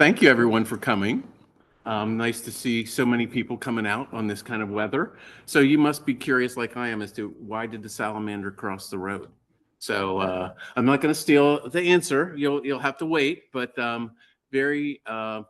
Thank you, everyone, for coming. Nice to see so many people coming out on this kind of weather. So you must be curious, like I am, as to why did the salamander cross the road? So I'm not going to steal the answer. You'll have to wait, but very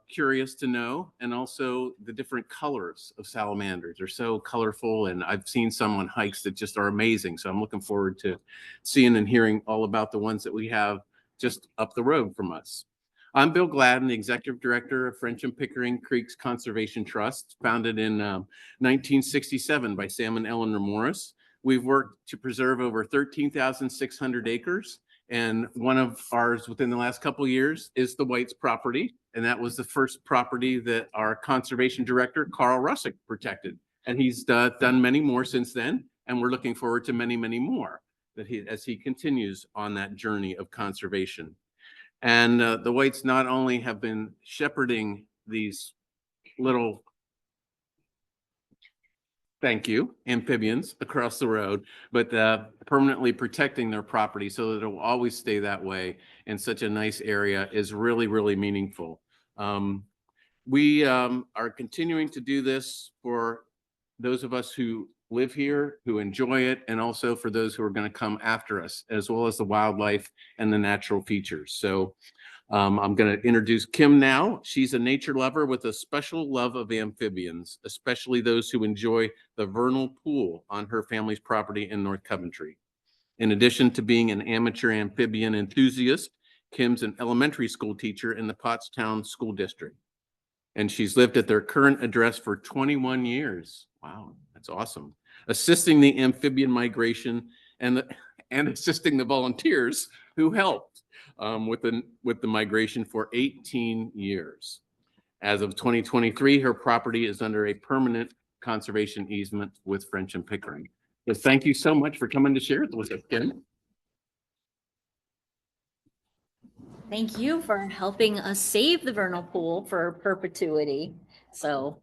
curious to know. And also the different colors of salamanders are so colorful, and I've seen some on hikes that just are amazing. So I'm looking forward to seeing and hearing all about the ones that we have just up the road from us. I'm Bill Gladden, the Executive Director of French and Pickering Creeks Conservation Trust, founded in 1967 by Sam and Eleanor Morris. We've worked to preserve over 13,600 acres, and one of ours within the last couple of years is the White's property, and that was the first property that our Conservation Director, Carl Russick, protected. And he's done many more since then, and we're looking forward to many, many more as he continues on that journey of conservation. And the Whites not only have been shepherding these little, thank you, amphibians across the road, but permanently protecting their property so that it will always stay that way in such a nice area is really, really meaningful. We are continuing to do this for those of us who live here, who enjoy it, and also for those who are going to come after us, as well as the wildlife and the natural features. So I'm going to introduce Kim now. She's a nature lover with a special love of amphibians, especially those who enjoy the vernal pool on her family's property in North Coventry. In addition to being an amateur amphibian enthusiast, Kim's an elementary school teacher in the Pottstown School District. And she's lived at their current address for 21 years. Wow, that's awesome. Assisting the amphibian migration and assisting the volunteers who helped with the migration for 18 years. As of 2023, her property is under a permanent conservation easement with French and Pickering. So thank you so much for coming to share it with us, Kim. Thank you for helping us save the vernal pool for perpetuity. So,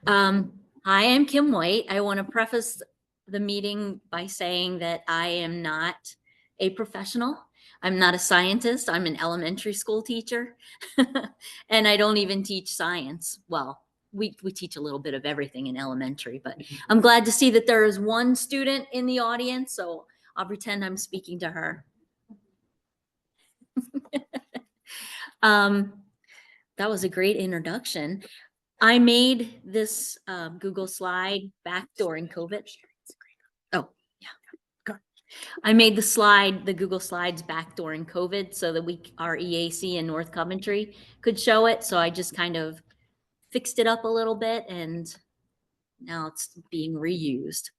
hi, I'm Kim White. I want to preface the meeting by saying that I am not a professional. I'm not a scientist. I'm an elementary school teacher, and I don't even teach science. Well, we teach a little bit of everything in elementary, but I'm glad to see that there is one student in the audience, so I'll pretend I'm speaking to her. That was a great introduction. I made this Google slide back during COVID. Oh, yeah. Good. I made the Google Slides back during COVID so that our EAC in North Coventry could show it. So I just kind of fixed it up a little bit, and now it's being reused.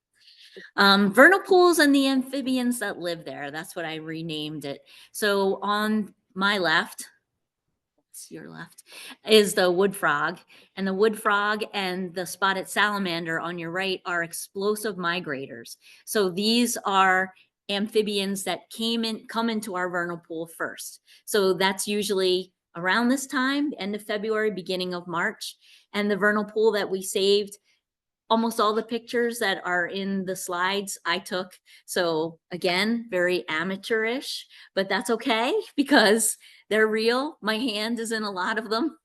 Vernal pools and the amphibians that live there. That's what I renamed it. So on my left, your left, is the wood frog, and the wood frog and the spotted salamander on your right are explosive migrators. So these are amphibians that come into our vernal pool first. So that's usually around this time, end of February, beginning of March. And the vernal pool that we saved, almost all the pictures that are in the slides I took. So again, very amateurish, but that's okay because they're real. My hand is in a lot of them.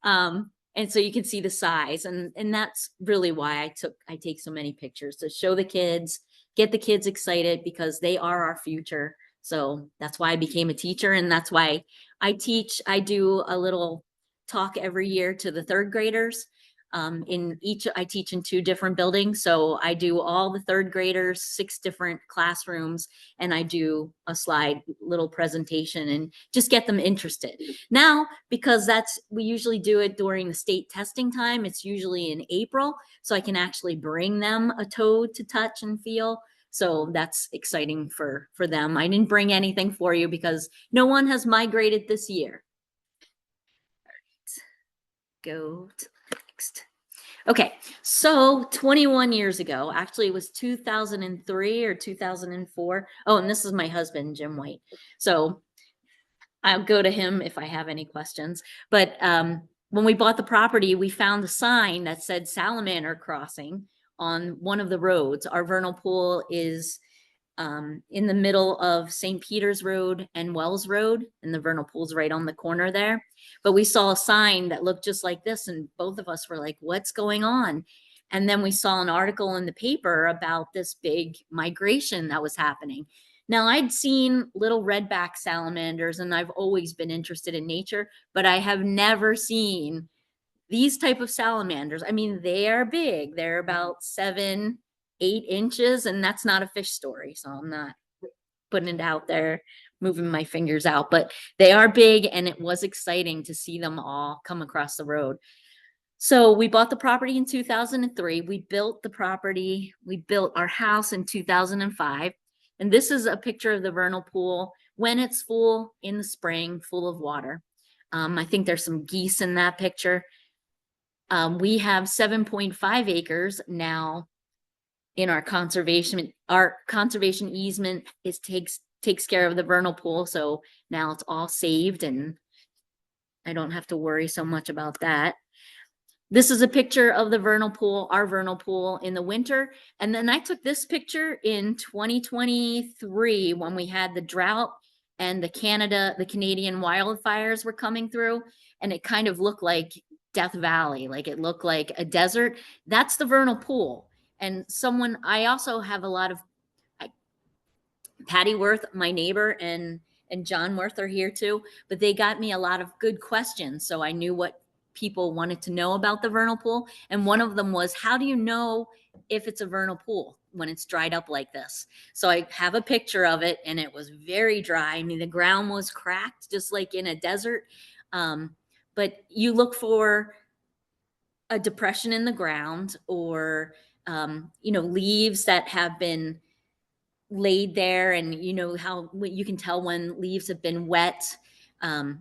And so you can see the size, and that's really why I take so many pictures, to show the kids, get the kids excited, because they are our future. So that's why I became a teacher, and that's why I teach. I do a little talk every year to the third graders. I teach in 2 different buildings. So I do all the third graders, 6 different classrooms, and I do a slide little presentation and just get them interested. Now, because we usually do it during the state testing time, it's usually in April. So I can actually bring them a toad to touch and feel. So that's exciting for them. I didn't bring anything for you because no one has migrated this year. All right. Go to next. Okay, so 21 years ago, actually it was 2003 or 2004. Oh, and this is my husband, Jim White. So I'll go to him if I have any questions. But when we bought the property, we found a sign that said salamander crossing on one of the roads. Our vernal pool is in the middle of St. Peter's Road and Wells Road, and the vernal pool's right on the corner there. But we saw a sign that looked just like this, and both of us were like, what's going on? And then we saw an article in the paper about this big migration that was happening. Now, I'd seen little redback salamanders, and I've always been interested in nature, but I have never seen these type of salamanders. I mean, they are big. They're about 7, 8 inches, and that's not a fish story, so I'm not putting it out there, moving my fingers out, but they are big, and it was exciting to see them all come across the road. So we bought the property in 2003. We built the property. We built our house in 2005. And this is a picture of the vernal pool when it's full in the spring, full of water. I think there's some geese in that picture. We have 7.5 acres now in our conservation. Our conservation easement takes care of the vernal pool. So now it's all saved and I don't have to worry so much about that. This is a picture of the vernal pool, our vernal pool in the winter. And then I took this picture in 2023 when we had the drought and the Canadian wildfires were coming through. And it kind of looked like Death Valley, like it looked like a desert. That's the vernal pool. And I also have a lot of, Patty Worth, my neighbor, and John Worth are here too, but they got me a lot of good questions. So I knew what people wanted to know about the vernal pool. And one of them was, how do you know if it's a vernal pool when it's dried up like this? So I have a picture of it, and it was very dry. I mean, the ground was cracked just like in a desert. But you look for a depression in the ground, or leaves that have been laid there, and how you can tell when leaves have been wet.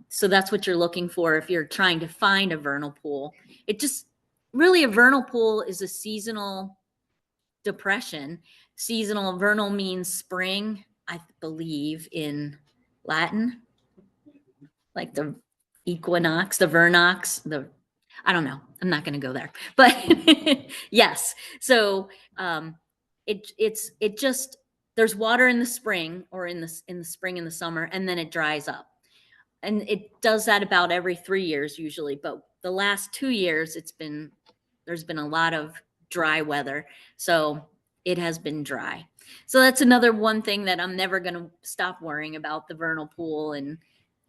So that's what you're looking for if you're trying to find a vernal pool. A vernal pool is a seasonal depression. Seasonal, vernal means spring, I believe, in Latin, like the equinox, the vernox, I don't know. I'm not going to go there, but yes. So there's water in the spring, or in the spring and the summer, and then it dries up. And it does that about every 3 years usually, but the last 2 years there's been a lot of dry weather, so it has been dry. So that's another one thing that I'm never going to stop worrying about, the vernal pool, and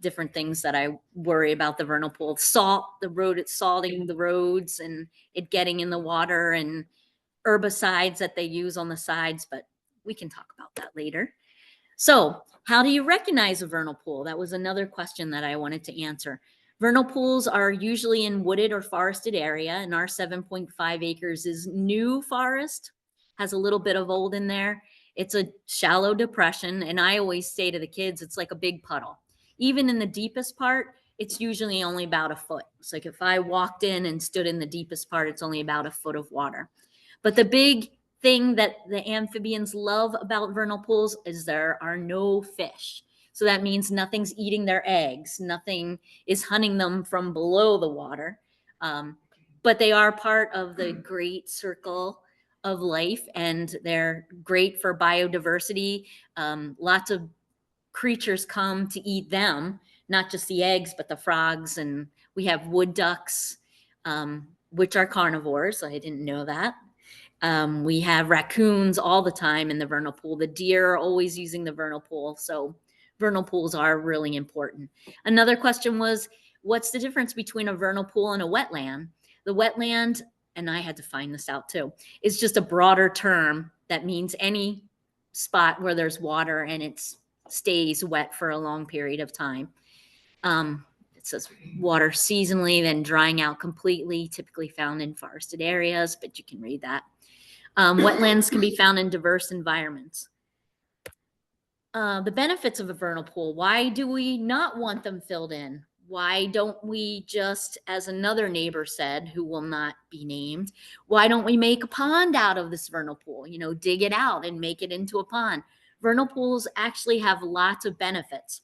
different things that I worry about the vernal pool. It's salting the roads and it getting in the water, and herbicides that they use on the sides, but we can talk about that later. So how do you recognize a vernal pool? That was another question that I wanted to answer. Vernal pools are usually in wooded or forested area, and our 7.5 acres is new forest, has a little bit of old in there. It's a shallow depression, and I always say to the kids, it's like a big puddle. Even in the deepest part, it's usually only about a foot. It's like if I walked in and stood in the deepest part, it's only about a foot of water. But the big thing that the amphibians love about vernal pools is there are no fish. So that means nothing's eating their eggs. Nothing is hunting them from below the water. But they are part of the great circle of life, and they're great for biodiversity. Lots of creatures come to eat them, not just the eggs, but the frogs. And we have wood ducks, which are carnivores. I didn't know that. We have raccoons all the time in the vernal pool. The deer are always using the vernal pool. So vernal pools are really important. Another question was, what's the difference between a vernal pool and a wetland? The wetland, and I had to find this out too, is just a broader term that means any spot where there's water and it stays wet for a long period of time. It says water seasonally, then drying out completely, typically found in forested areas, but you can read that. Wetlands can be found in diverse environments. The benefits of a vernal pool. Why do we not want them filled in? Why don't we just, as another neighbor said, who will not be named, why don't we make a pond out of this vernal pool? Dig it out and make it into a pond. Vernal pools actually have lots of benefits.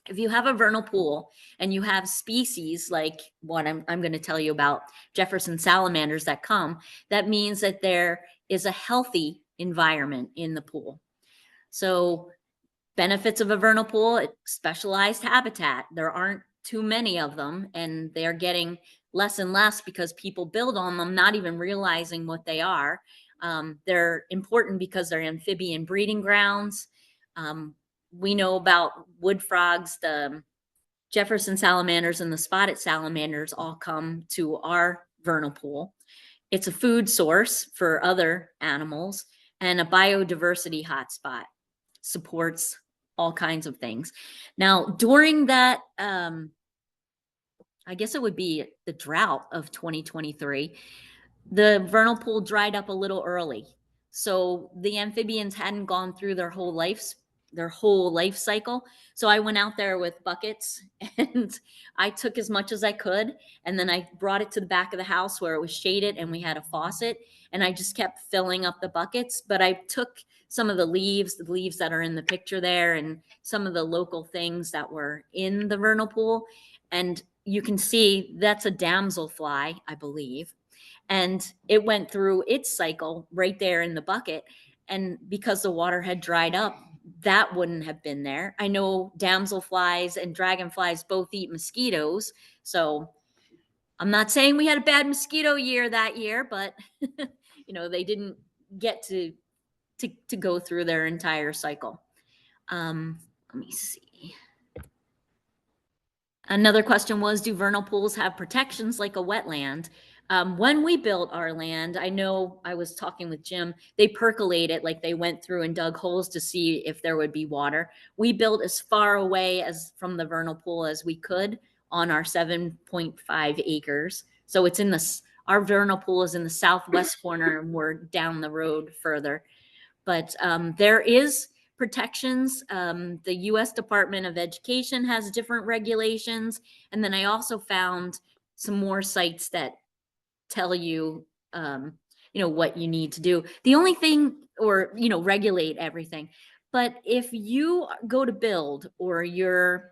If you have a vernal pool and you have species like what I'm going to tell you about, Jefferson salamanders that come, that means that there is a healthy environment in the pool. So benefits of a vernal pool, specialized habitat. There aren't too many of them, and they're getting less and less because people build on them, not even realizing what they are. They're important because they're amphibian breeding grounds. We know about wood frogs, the Jefferson salamanders and the spotted salamanders all come to our vernal pool. It's a food source for other animals and a biodiversity hotspot. Supports all kinds of things. Now, during that, I guess it would be the drought of 2023, the vernal pool dried up a little early. So the amphibians hadn't gone through their whole life cycle. So I went out there with buckets and I took as much as I could. And then I brought it to the back of the house where it was shaded and we had a faucet. And I just kept filling up the buckets. But I took some of the leaves that are in the picture there, and some of the local things that were in the vernal pool. And you can see that's a damselfly, I believe. And it went through its cycle right there in the bucket. And because the water had dried up, that wouldn't have been there. I know damselflies and dragonflies both eat mosquitoes. So I'm not saying we had a bad mosquito year that year, but they didn't get to go through their entire cycle. Let me see. Another question was, do vernal pools have protections like a wetland? When we built our land, I know I was talking with Jim, they percolate it, like they went through and dug holes to see if there would be water. We built as far away as from the vernal pool as we could on our 7.5 acres. So it's our vernal pool is in the southwest corner and we're down the road further. But there is protections. The U.S. Department of Education has different regulations. And then I also found some more sites that tell you, what you need to do. The only thing, or, regulate everything. But if you go to build or you're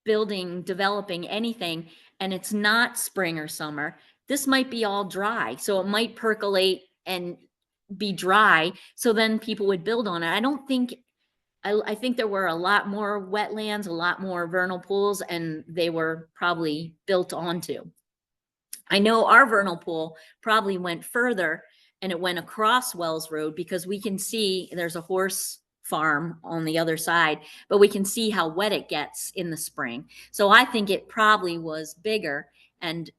developing anything, and it's not spring or summer, this might be all dry. So it might percolate and be dry. So then people would build on it. I think there were a lot more wetlands, a lot more vernal pools, and they were probably built onto. I know our vernal pool probably went further and it went across Wells Road because we can see there's a horse farm on the other side, but we can see how wet it gets in the spring. So I think it probably was bigger, and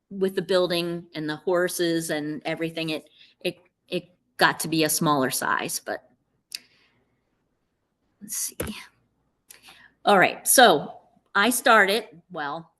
with the building and the horses and everything, it got to be a smaller size. But let's see. All right, so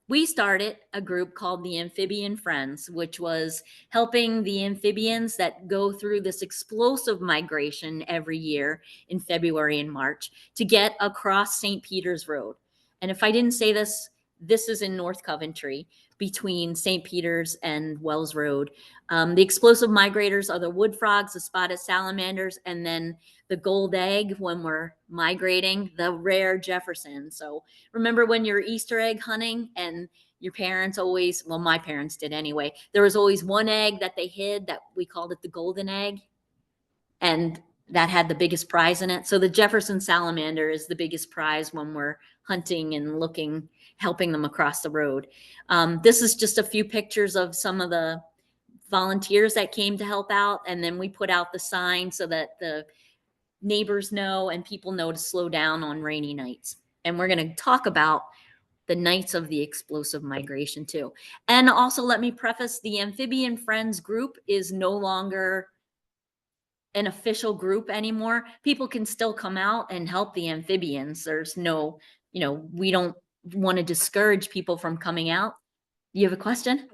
we started a group called the Amphibian Friends, which was helping the amphibians that go through this explosive migration every year in February and March to get across St. Peter's Road. And if I didn't say this, this is in North Coventry between St. Peter's and Wells Road. The explosive migrators are the wood frogs, the spotted salamanders, and then the gold egg when we're migrating, the rare Jefferson. So remember when you're Easter egg hunting and your parents always, well, my parents did anyway, there was always one egg that they hid that we called it the golden egg. And that had the biggest prize in it. So the Jefferson salamander is the biggest prize when we're hunting and helping them across the road. This is just a few pictures of some of the volunteers that came to help out. And then we put out the sign so that the neighbors know and people know to slow down on rainy nights. And we're going to talk about the nights of the explosive migration too. And also, let me preface, the Amphibian Friends group is no longer an official group anymore. People can still come out and help the amphibians. There's no, we don't want to discourage people from coming out. You have a question?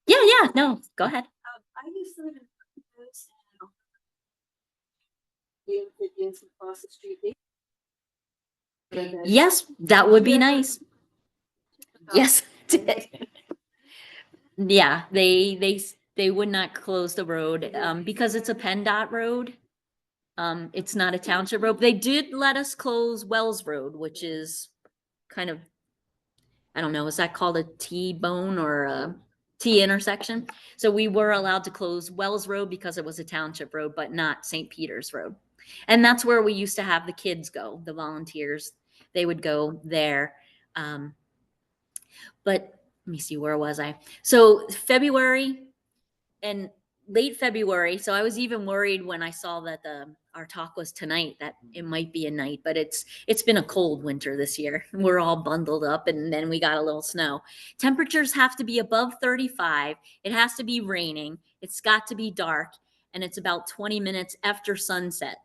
Yeah, no, go ahead. I used to live in the amphibians across the street. Yes, that would be nice. Yes, yeah, they would not close the road because it's a PennDOT road. It's not a township road. They did let us close Wells Road, which is kind of, I don't know, is that called a T-bone or a T intersection? So we were allowed to close Wells Road because it was a township road, but not St. Peter's Road. And that's where we used to have the kids go, the volunteers. They would go there. But let me see, where was I? So February and late February. So I was even worried when I saw that our talk was tonight that it might be a night, but it's been a cold winter this year. We're all bundled up, and then we got a little snow. Temperatures have to be above 35. It has to be raining. It's got to be dark, and it's about 20 minutes after sunset.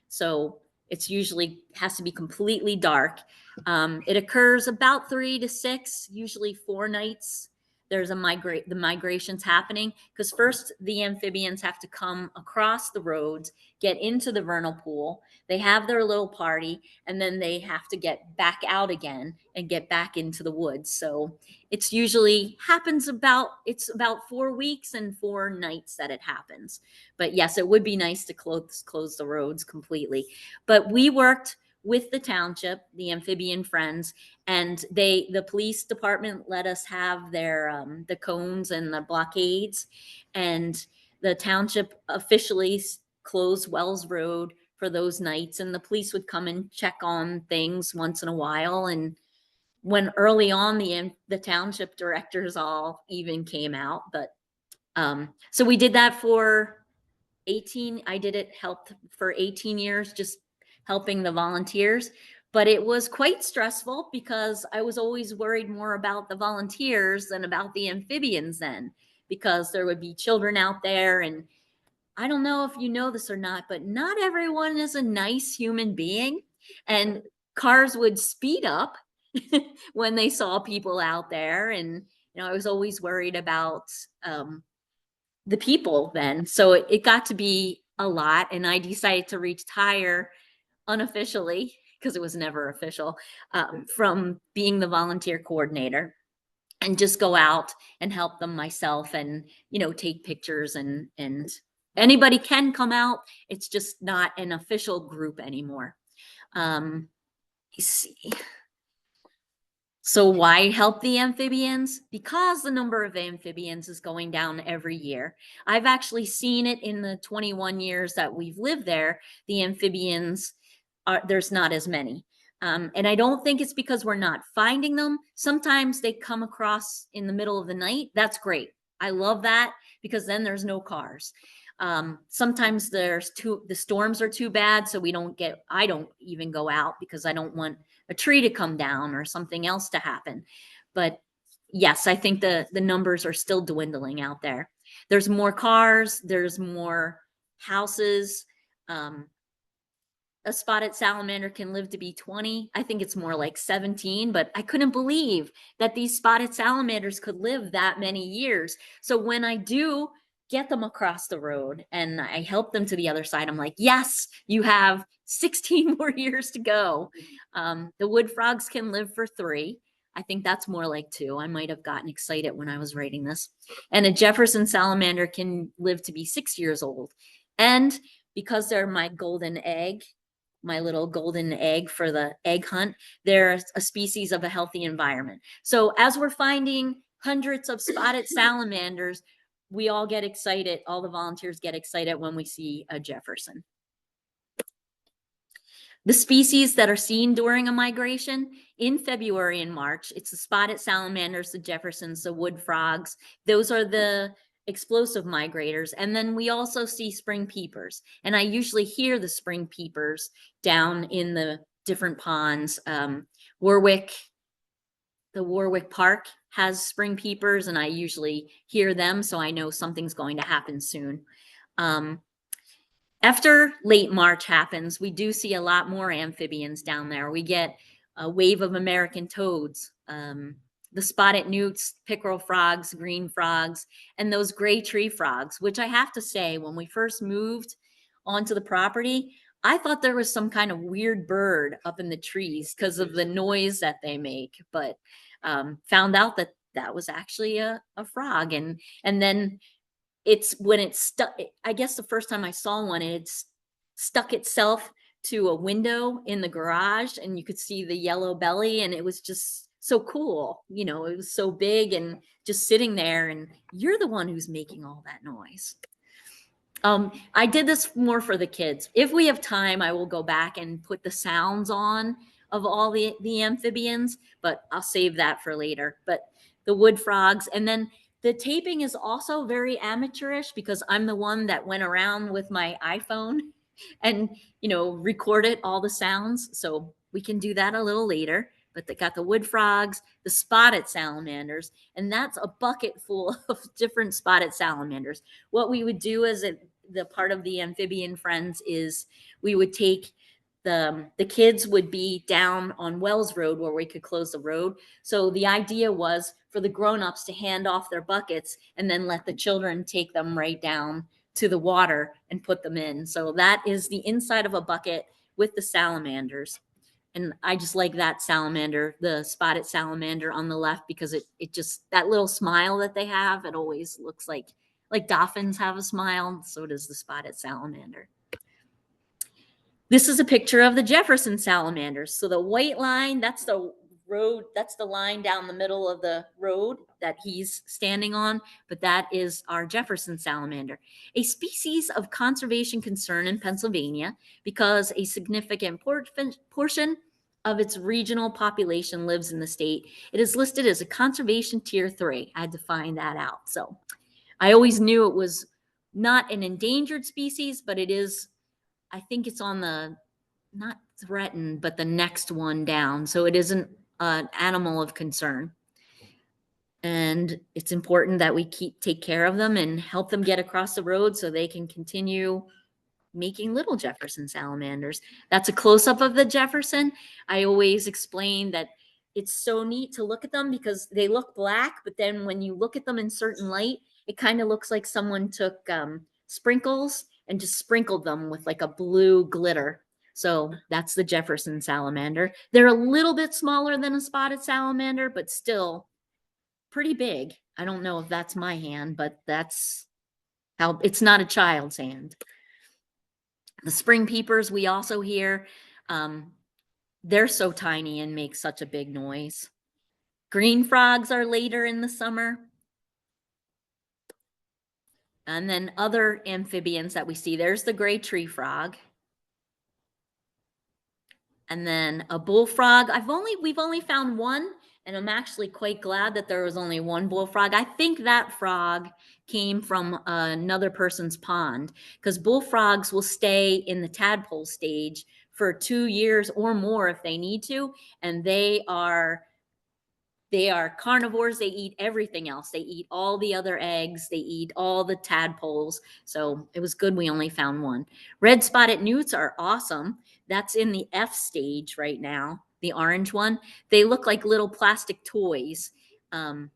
So it's usually has to be completely dark. It occurs about 3 to 6, usually 4 nights. There's the migrations happening, because first the amphibians have to come across the roads, get into the vernal pool. They have their little party, and then they have to get back out again and get back into the woods. So it's usually it's about 4 weeks and 4 nights that it happens. But yes, it would be nice to close the roads completely. But we worked with the township, the amphibian friends, and the police department let us have their the cones and the blockades, and the township officially closed Wells Road for those nights, and the police would come and check on things once in a while. And when early on the township directors all even came out. But so we did that for 18. I did it helped for 18 years, just helping the volunteers. But it was quite stressful because I was always worried more about the volunteers than about the amphibians then, because there would be children out there. And I don't know if you know this or not, but not everyone is a nice human being. And cars would speed up when they saw people out there. And, I was always worried about the people then. So it got to be a lot. And I decided to retire unofficially, because it was never official, from being the volunteer coordinator, and just go out and help them myself, and take pictures, and anybody can come out. It's just not an official group anymore. Let's see. So why help the amphibians? Because the number of amphibians is going down every year. I've actually seen it in the 21 years that we've lived there. The amphibians there's not as many. And I don't think it's because we're not finding them. Sometimes they come across in the middle of the night. That's great. I love that, because then there's no cars. Sometimes the storms are too bad, so I don't even go out, because I don't want a tree to come down or something else to happen. But yes, I think the numbers are still dwindling out there. There's more cars, there's more houses. A spotted salamander can live to be 20. I think it's more like 17, but I couldn't believe that these spotted salamanders could live that many years. So when I do get them across the road and I help them to the other side, I'm like, yes, you have 16 more years to go. The wood frogs can live for 3. I think that's more like 2. I might have gotten excited when I was writing this. And a Jefferson salamander can live to be 6 years old. And because they're my golden egg, my little golden egg for the egg hunt, they're a species of a healthy environment. So as we're finding hundreds of spotted salamanders, we all get excited. All the volunteers get excited when we see a Jefferson. The species that are seen during a migration in February and March, it's the spotted salamanders, the Jeffersons, the wood frogs. Those are the explosive migrators. And then we also see spring peepers. And I usually hear the spring peepers down in the different ponds. The Warwick Park has spring peepers, and I usually hear them, so I know something's going to happen soon. After late March happens, we do see a lot more amphibians down there. We get a wave of American toads, the spotted newts, pickerel frogs, green frogs, and those gray tree frogs, which I have to say, when we first moved onto the property, I thought there was some kind of weird bird up in the trees because of the noise that they make, but found out that that was actually a frog. And then when it's stuck, I guess the first time I saw one, it stuck itself to a window in the garage, and you could see the yellow belly, and it was just so cool. It was so big and just sitting there, and you're the one who's making all that noise. I did this more for the kids. If we have time, I will go back and put the sounds on of all the amphibians, but I'll save that for later. But the wood frogs, and then the taping is also very amateurish because I'm the one that went around with my iPhone and, recorded all the sounds. So we can do that a little later. But they got the wood frogs, the spotted salamanders, and that's a bucket full of different spotted salamanders. What we would do as the part of the amphibian friends is we would take the kids would be down on Wells Road where we could close the road. So the idea was for the grown-ups to hand off their buckets and then let the children take them right down to the water and put them in. So that is the inside of a bucket with the salamanders. And I just like that salamander, the spotted salamander on the left, because it just, that little smile that they have, it always looks like dolphins have a smile. So does the spotted salamander. This is a picture of the Jefferson salamanders. So the white line, that's the road, that's the line down the middle of the road that he's standing on, but that is our Jefferson salamander, a species of conservation concern in Pennsylvania because a significant portion of its regional population lives in the state. It is listed as a conservation tier 3. I had to find that out. So I always knew it was not an endangered species, but it is, I think it's on the, not threatened, but the next one down. So it isn't an animal of concern. And it's important that we take care of them and help them get across the road so they can continue making little Jefferson salamanders. That's a close-up of the Jefferson. I always explain that it's so neat to look at them because they look black, but then when you look at them in certain light, it kind of looks like someone took sprinkles and just sprinkled them with like a blue glitter. So that's the Jefferson salamander. They're a little bit smaller than a spotted salamander, but still pretty big. I don't know if that's my hand, but that's how, it's not a child's hand. The spring peepers we also hear, they're so tiny and make such a big noise. Green frogs are later in the summer. And then other amphibians that we see, there's the gray tree frog. And then a bullfrog. We've only found one, and I'm actually quite glad that there was only one bullfrog. I think that frog came from another person's pond because bullfrogs will stay in the tadpole stage for 2 years or more if they need to, and they are carnivores. They eat everything else. They eat all the other eggs. They eat all the tadpoles. So it was good we only found one. Red spotted newts are awesome. That's in the F stage right now, the orange one. They look like little plastic toys. And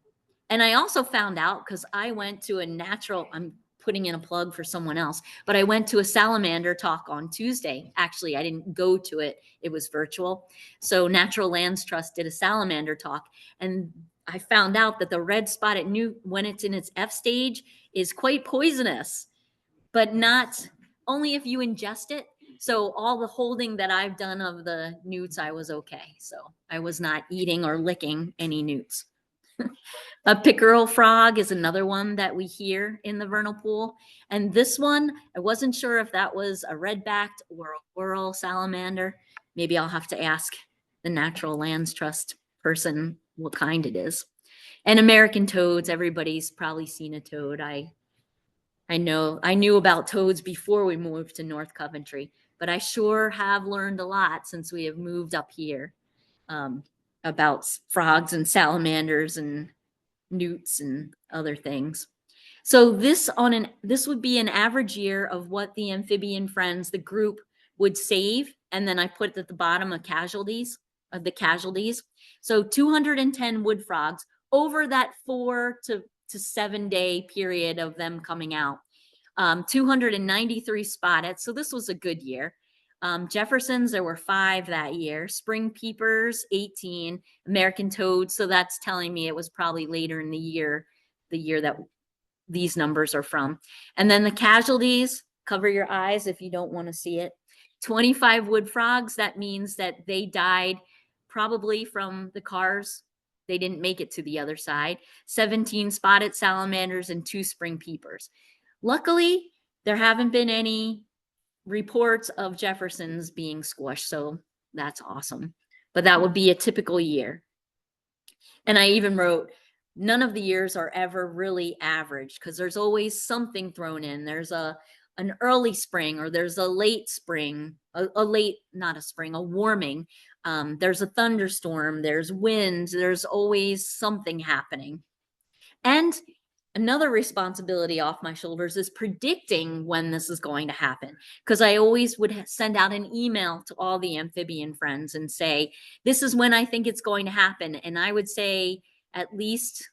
I also found out because I went to I'm putting in a plug for someone else, but I went to a salamander talk on Tuesday. Actually, I didn't go to it. It was virtual. So Natural Lands Trust did a salamander talk. And I found out that the red spotted newt, when it's in its F stage, is quite poisonous, but not only if you ingest it. So all the holding that I've done of the newts, I was okay. So I was not eating or licking any newts. A pickerel frog is another one that we hear in the vernal pool. And this one, I wasn't sure if that was a red-backed or a coral salamander. Maybe I'll have to ask the Natural Lands Trust person what kind it is. And American toads, everybody's probably seen a toad. I knew about toads before we moved to North Coventry, but I sure have learned a lot since we have moved up here about frogs and salamanders and newts and other things. So this would be an average year of what the amphibian friends, the group, would save, and then I put at the bottom of the casualties. So 210 wood frogs over that 4 to 7 day period of them coming out. 293 spotted. So this was a good year. Jeffersons, there were 5 that year. Spring peepers, 18. American toads, so that's telling me it was probably later in the year that these numbers are from. And then the casualties, cover your eyes if you don't want to see it. 25 wood frogs, that means that they died probably from the cars. They didn't make it to the other side. 17 spotted salamanders and 2 spring peepers. Luckily, there haven't been any reports of Jeffersons being squished, so that's awesome. But that would be a typical year. And I even wrote, none of the years are ever really average because there's always something thrown in. There's an early spring, or there's a late spring, not a spring, a warming. There's a thunderstorm, there's wind, there's always something happening. And another responsibility off my shoulders is predicting when this is going to happen. Because I always would send out an email to all the amphibian friends and say, this is when I think it's going to happen. And I would say at least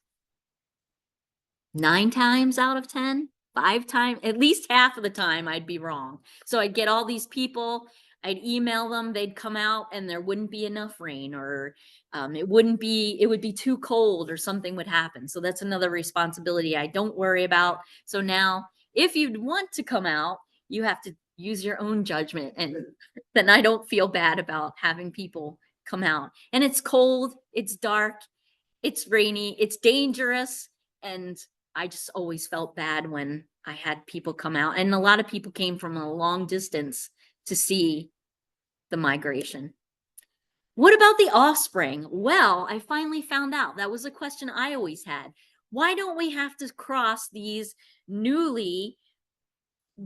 9 times out of 10, 5 times, at least half of the time I'd be wrong. So I'd get all these people, I'd email them, they'd come out and there wouldn't be enough rain, or it would be too cold, or something would happen. So that's another responsibility I don't worry about. So now if you'd want to come out, you have to use your own judgment, and then I don't feel bad about having people come out. And it's cold, it's dark, it's rainy, it's dangerous. And I just always felt bad when I had people come out. And a lot of people came from a long distance to see the migration. What about the offspring? Well, I finally found out. That was a question I always had. Why don't we have to cross these newly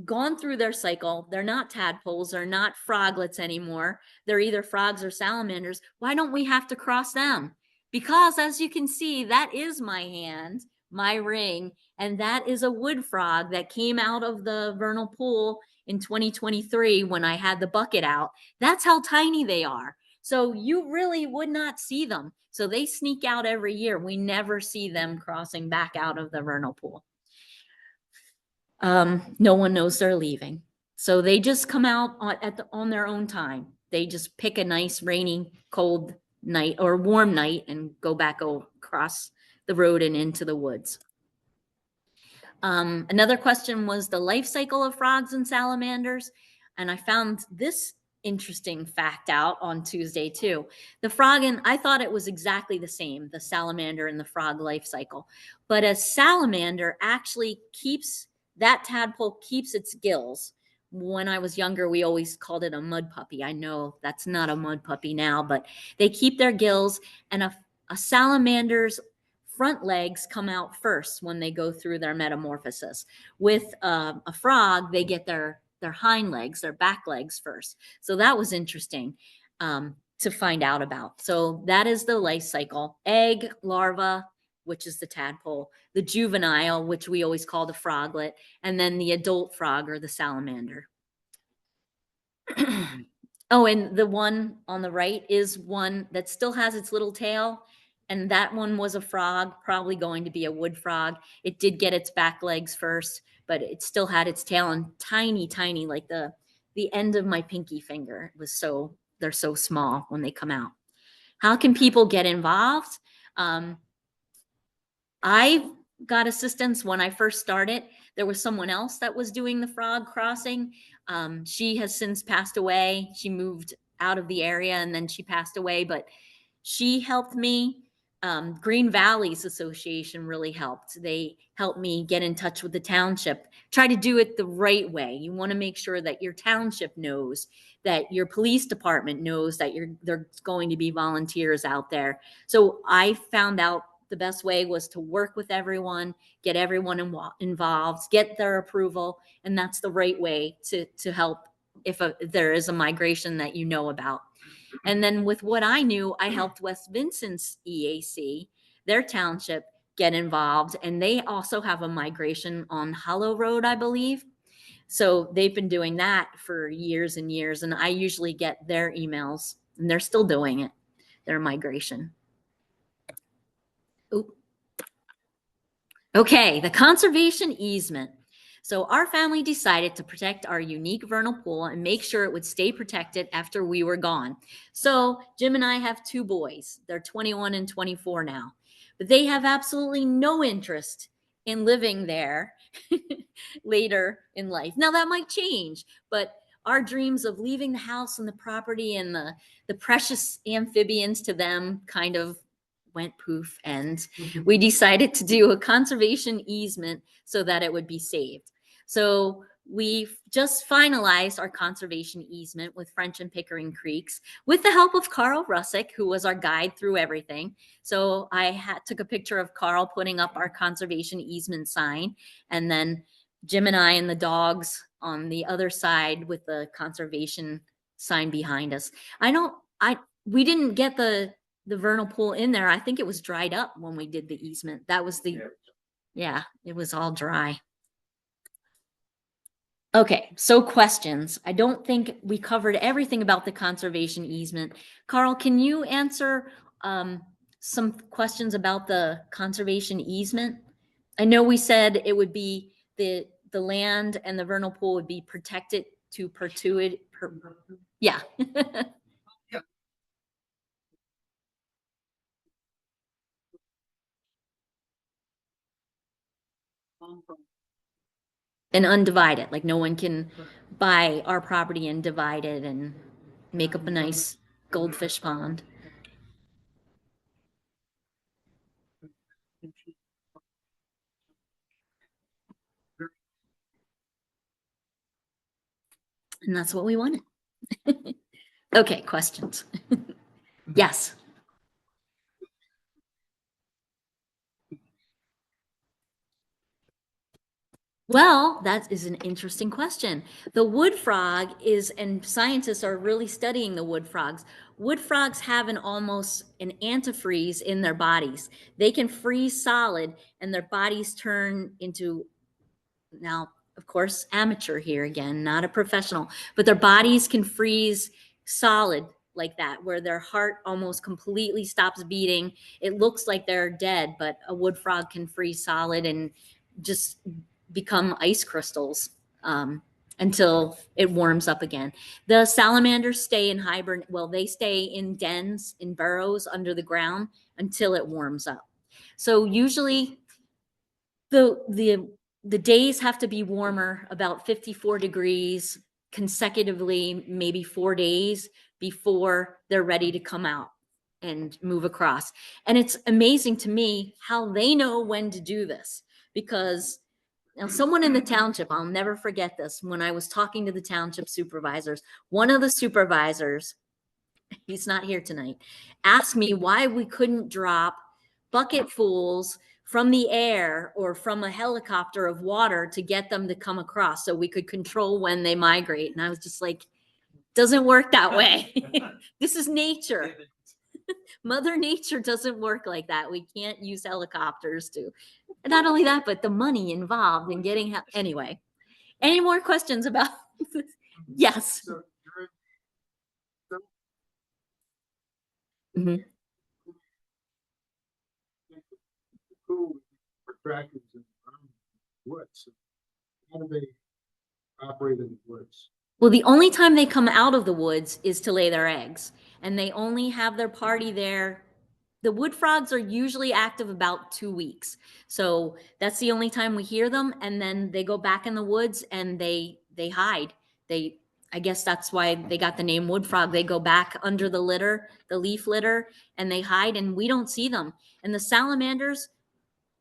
gone through their cycle? They're not tadpoles, they're not froglets anymore. They're either frogs or salamanders. Why don't we have to cross them? Because as you can see, that is my hand, my ring, and that is a wood frog that came out of the vernal pool in 2023 when I had the bucket out. That's how tiny they are. So you really would not see them. So they sneak out every year. We never see them crossing back out of the vernal pool. No one knows they're leaving. So they just come out on their own time. They just pick a nice rainy, cold night or warm night and go back across the road and into the woods. Another question was the life cycle of frogs and salamanders. And I found this interesting fact out on Tuesday too. The frog, and I thought it was exactly the same, the salamander and the frog life cycle. But a salamander actually that tadpole keeps its gills. When I was younger, we always called it a mud puppy. I know that's not a mud puppy now, but they keep their gills, and a salamander's front legs come out first when they go through their metamorphosis. With a frog, they get their hind legs, their back legs first. So that was interesting to find out about. So that is the life cycle. Egg, larva, which is the tadpole, the juvenile, which we always call the froglet, and then the adult frog or the salamander. Oh, and the one on the right is one that still has its little tail. And that one was a frog, probably going to be a wood frog. It did get its back legs first, but it still had its tail, and tiny, tiny, like the end of my pinky finger. It was they're so small when they come out. How can people get involved? I got assistance when I first started. There was someone else that was doing the frog crossing. She has since passed away. She moved out of the area and then she passed away, but she helped me. Green Valleys Association really helped. They helped me get in touch with the township, try to do it the right way. You want to make sure that your township knows, that your police department knows that there's going to be volunteers out there. So I found out the best way was to work with everyone, get everyone involved, get their approval, and that's the right way to help if there is a migration that you know about. And then with what I knew, I helped West Vincent's EAC, their township, get involved. And they also have a migration on Hollow Road, I believe. So they've been doing that for years and years. And I usually get their emails, and they're still doing it, their migration. Oop. Okay, the conservation easement. So our family decided to protect our unique vernal pool and make sure it would stay protected after we were gone. So Jim and I have 2 boys. They're 21 and 24 now, but they have absolutely no interest in living there later in life. Now that might change, but our dreams of leaving the house and the property and the precious amphibians to them kind of went poof, and we decided to do a conservation easement so that it would be saved. So we've just finalized our conservation easement with French and Pickering Creeks with the help of Carl Russick, who was our guide through everything. So I took a picture of Carl putting up our conservation easement sign, and then Jim and I and the dogs on the other side with the conservation sign behind us. We didn't get the vernal pool in there. I think it was dried up when we did the easement. That was yeah, it was all dry. Okay, so questions. I don't think we covered everything about the conservation easement. Carl, can you answer some questions about the conservation easement? I know we said it would be the land and the vernal pool would be protected to perpetuity. Yeah. And undivided, like no one can buy our property and divide it and make up a nice goldfish pond. And that's what we wanted. Okay, questions? Yes. Well, that is an interesting question. The wood frog is, and scientists are really studying the wood frogs. Wood frogs have an antifreeze in their bodies. They can freeze solid and their bodies turn into, now, of course, amateur here again, not a professional, but their bodies can freeze solid like that, where their heart almost completely stops beating. It looks like they're dead, but a wood frog can freeze solid and just become ice crystals until it warms up again. The salamanders stay in they stay in dens, in burrows under the ground until it warms up. So usually the days have to be warmer, about 54 degrees consecutively, maybe 4 days before they're ready to come out and move across. And it's amazing to me how they know when to do this, because now someone in the township, I'll never forget this, when I was talking to the township supervisors, one of the supervisors, he's not here tonight, asked me why we couldn't drop bucketfuls from the air or from a helicopter of water to get them to come across so we could control when they migrate. And I was just like, doesn't work that way. This is nature. Mother Nature doesn't work like that. We can't use helicopters to. And not only that, but the money involved in getting anyway. Any more questions about this? Yes. Mhm. For tractors in the woods. How do they operate in the woods? Well, the only time they come out of the woods is to lay their eggs, and they only have their party there. The wood frogs are usually active about 2 weeks. So that's the only time we hear them. And then they go back in the woods and they hide. I guess that's why they got the name wood frog. They go back under the litter, the leaf litter, and they hide and we don't see them. And the salamanders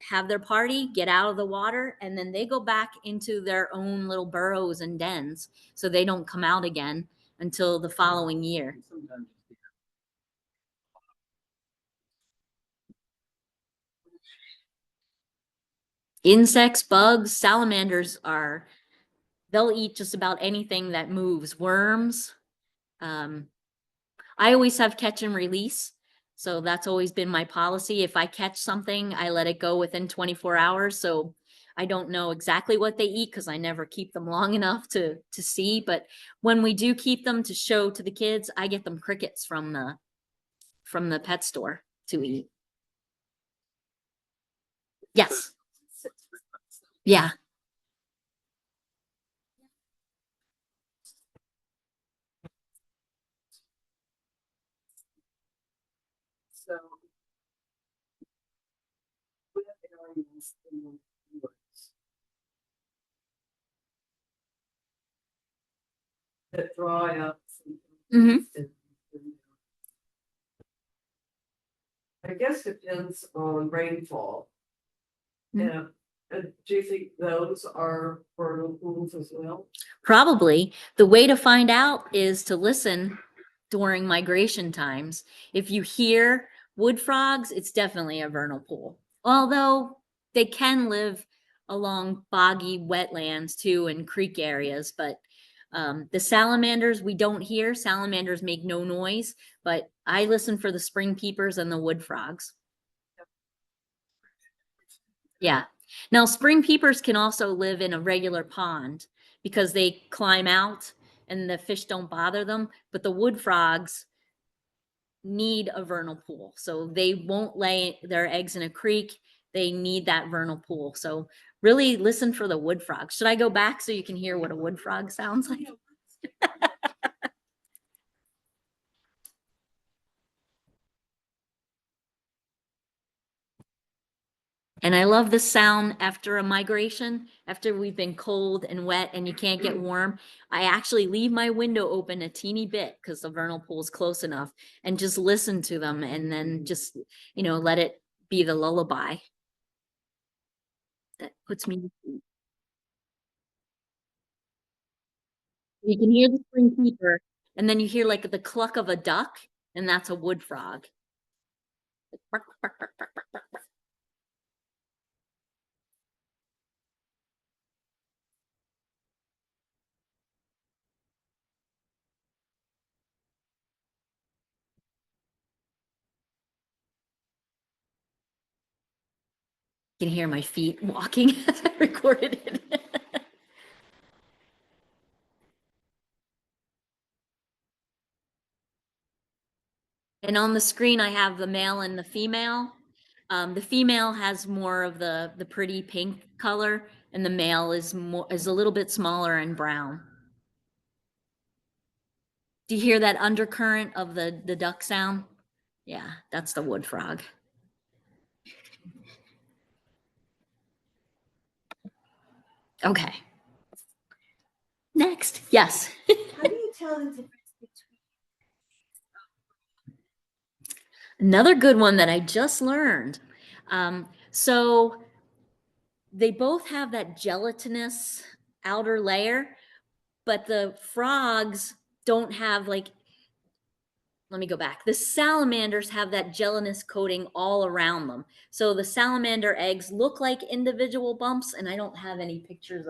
have their party, get out of the water, and then they go back into their own little burrows and dens. So they don't come out again until the following year. Insects, bugs, salamanders they'll eat just about anything that moves. Worms. I always have catch and release. So that's always been my policy. If I catch something, I let it go within 24 hours. So I don't know exactly what they eat because I never keep them long enough to see. But when we do keep them to show to the kids, I get them crickets from the pet store to eat. Yes. Yeah. So. We have areas in the woods that dry up. Mhm. I guess depends on rainfall. Mhm. And Do you think those are vernal pools as well? Probably. The way to find out is to listen during migration times. If you hear wood frogs, it's definitely a vernal pool. Although they can live along boggy wetlands too and creek areas, but the salamanders we don't hear. Salamanders make no noise, but I listen for the spring peepers and the wood frogs. Yeah. Now, spring peepers can also live in a regular pond because they climb out and the fish don't bother them. But the wood frogs need a vernal pool. So they won't lay their eggs in a creek. They need that vernal pool. So really listen for the wood frogs. Should I go back so you can hear what a wood frog sounds like? And I love the sound after a migration, after we've been cold and wet and you can't get warm. I actually leave my window open a teeny bit because the vernal pool is close enough and just listen to them and then just, let it be the lullaby that puts me to sleep. You can hear the spring peeper and then you hear like the cluck of a duck and that's a wood frog. You can hear my feet walking as I recorded it. And on the screen, I have the male and the female. The female has more of the pretty pink color, and the male is a little bit smaller and brown. Do you hear that undercurrent of the duck sound? Yeah, that's the wood frog. Okay. Next, yes. How do you tell the difference between? Another good one that I just learned. So they both have that gelatinous outer layer, but the frogs don't have let me go back. The salamanders have that gelatinous coating all around them. So the salamander eggs look like individual bumps, and I don't have any pictures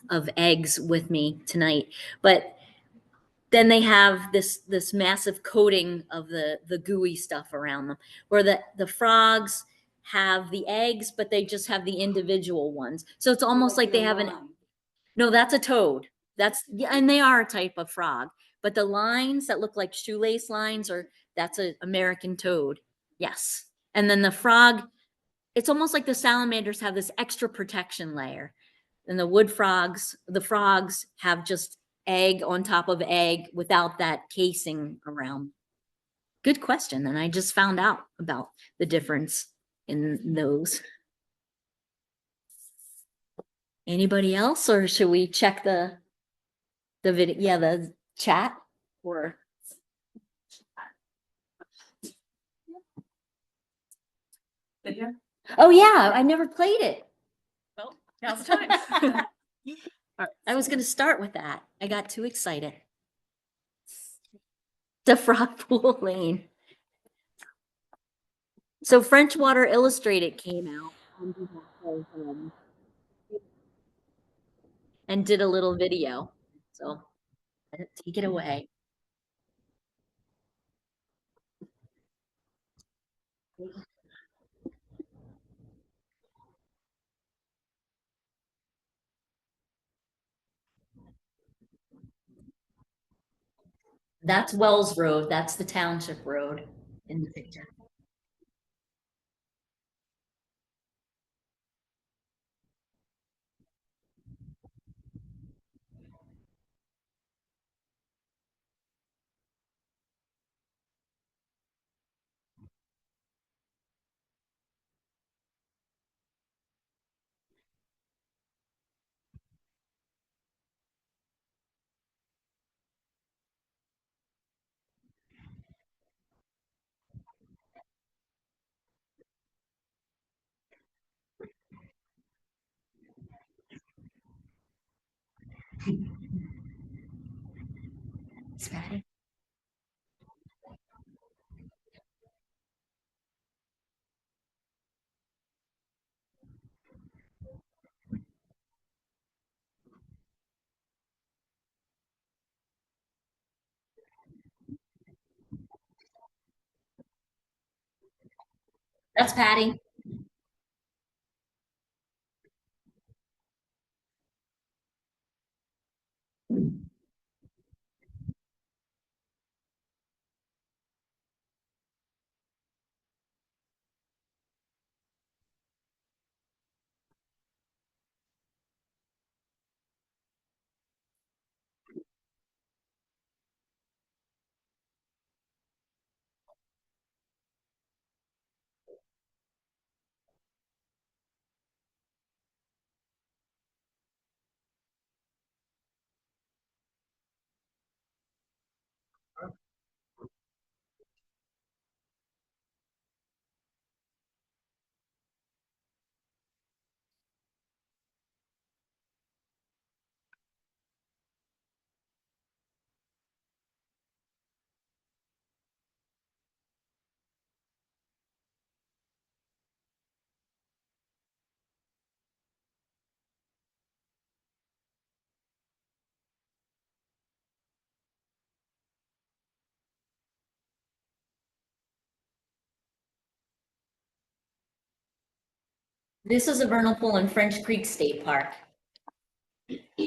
of eggs with me tonight, but then they have this massive coating of the gooey stuff around them, where the frogs have the eggs, but they just have the individual ones. So it's almost like they have no, that's a toad. Yeah, and they are a type of frog. But the lines that look like shoelace lines that's an American toad. Yes. And then the frog, it's almost like the salamanders have this extra protection layer. And the frogs have just egg on top of egg without that casing around. Good question. And I just found out about the difference in those. Anybody else, or should we check the video? Yeah, the chat or Video? oh yeah, I never played it. Well, now's the time. I was gonna start with that. I got too excited. The Frog Pool Lane. So French Water Illustrated came out on behalf of, and did a little video. So take it away. That's Wells Road. That's the township road in the picture. It's Patty. That's Patty. This is a vernal pool in French Creek State Park. There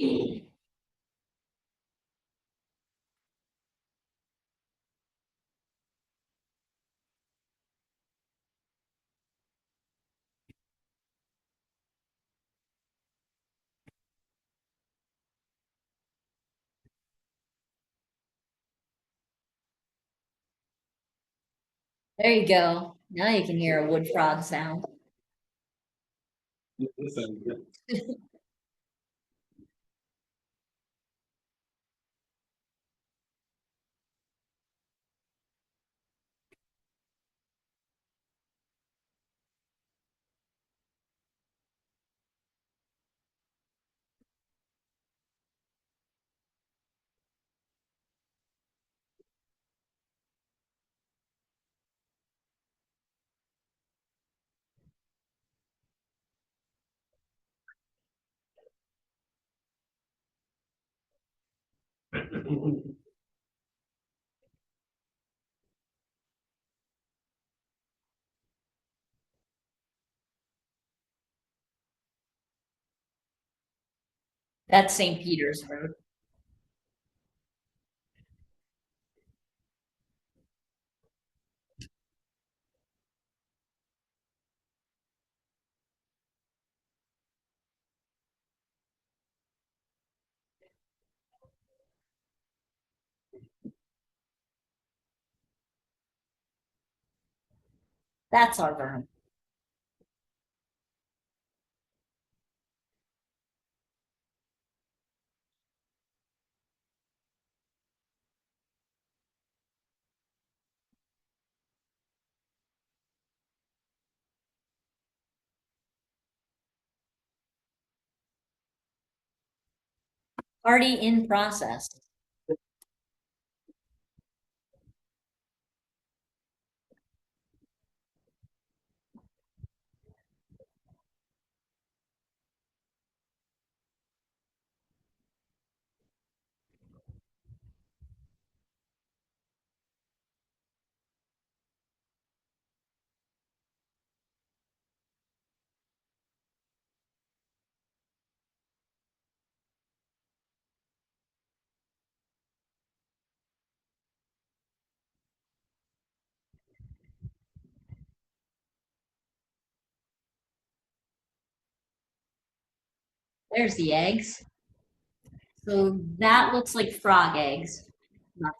you go. Now you can hear a wood frog sound. That's St. Peter's Road. That's our vernal. Already in process. There's the eggs. So that looks like frog eggs. Not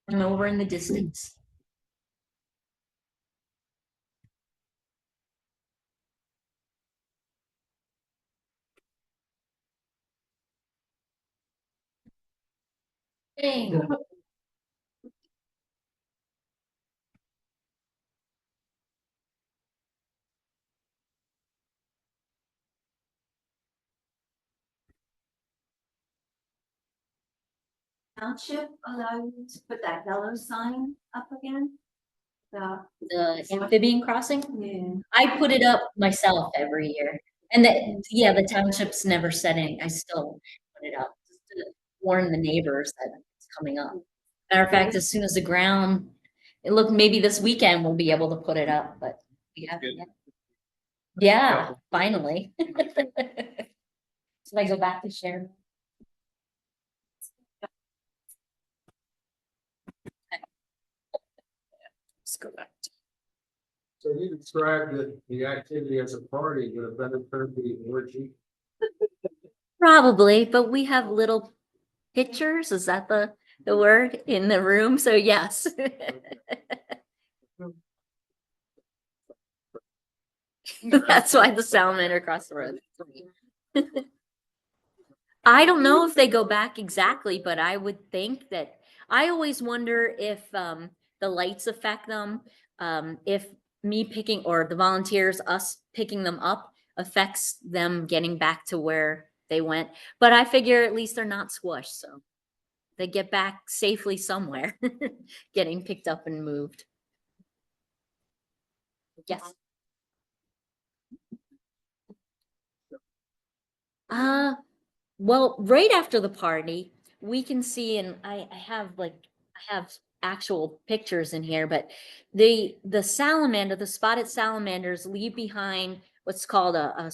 and over in the distance. Dang. township allow you to put that yellow sign up again? The amphibian crossing, Yeah. I put it up myself every year. And yeah, the township's never said anything. I still put it up just to warn the neighbors that it's coming up. Matter of fact, as soon as the ground, maybe this weekend we'll be able to put it up, but we haven't yet. Yeah, finally. Should I go back to share? Let's go back to. So you described the activity as a party, would have better term the orgy. Probably, but we have little pictures, is that the word, in the room? So yes. That's why the salamander across the road. I don't know if they go back exactly, but I would think that, I always wonder if the lights affect them. If me picking, or the volunteers, us picking them up affects them getting back to where they went. But I figure at least they're not squished, so they get back safely somewhere, getting picked up and moved. Yes. Well, right after the party, we can see, and I have actual pictures in here, but the salamander, the spotted salamanders leave behind what's called a